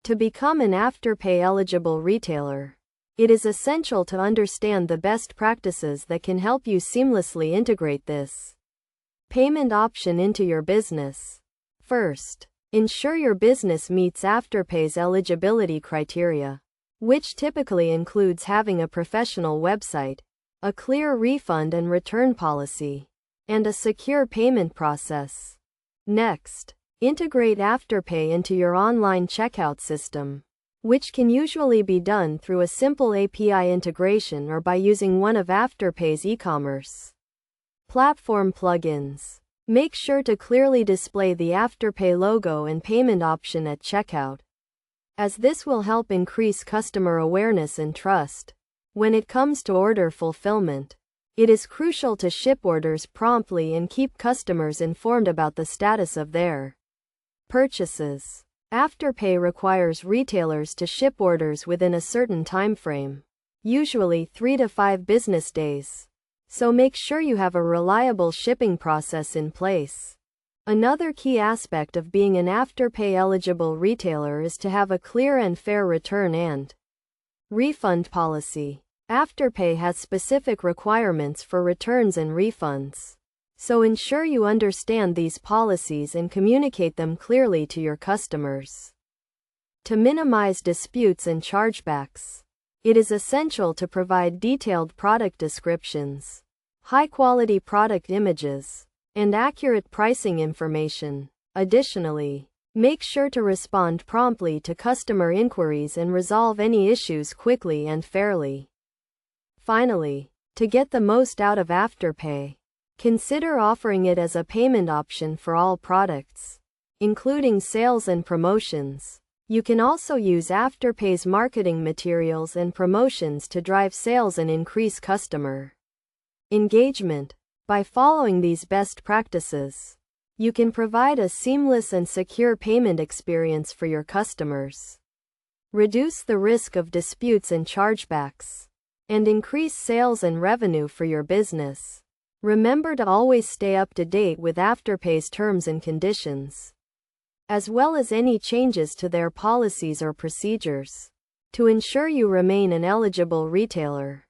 To become an Afterpay eligible retailer, it is essential to understand the best practices that can help you seamlessly integrate this payment option into your business. First, ensure your business meets Afterpay's eligibility criteria, which typically includes having a professional website, a clear refund and return policy, and a secure payment process. Next, integrate Afterpay into your online checkout system, which can usually be done through a simple API integration or by using one of Afterpay's e-commerce platform plugins. Make sure to clearly display the Afterpay logo and payment option at checkout, as this will help increase customer awareness and trust. When it comes to order fulfillment, it is crucial to ship orders promptly and keep customers informed about the status of their purchases. Afterpay requires retailers to ship orders within a certain time frame, usually 3 to 5 business days. So make sure you have a reliable shipping process in place. Another key aspect of being an Afterpay eligible retailer is to have a clear and fair return and refund policy. Afterpay has specific requirements for returns and refunds, so ensure you understand these policies and communicate them clearly to your customers. To minimize disputes and chargebacks, it is essential to provide detailed product descriptions, high-quality product images, and accurate pricing information. Additionally, make sure to respond promptly to customer inquiries and resolve any issues quickly and fairly. Finally, to get the most out of Afterpay, consider offering it as a payment option for all products, including sales and promotions. You can also use Afterpay's marketing materials and promotions to drive sales and increase customer engagement. By following these best practices, you can provide a seamless and secure payment experience for your customers, reduce the risk of disputes and chargebacks, and increase sales and revenue for your business. Remember to always stay up to date with Afterpay's terms and conditions, as well as any changes to their policies or procedures, to ensure you remain an eligible retailer.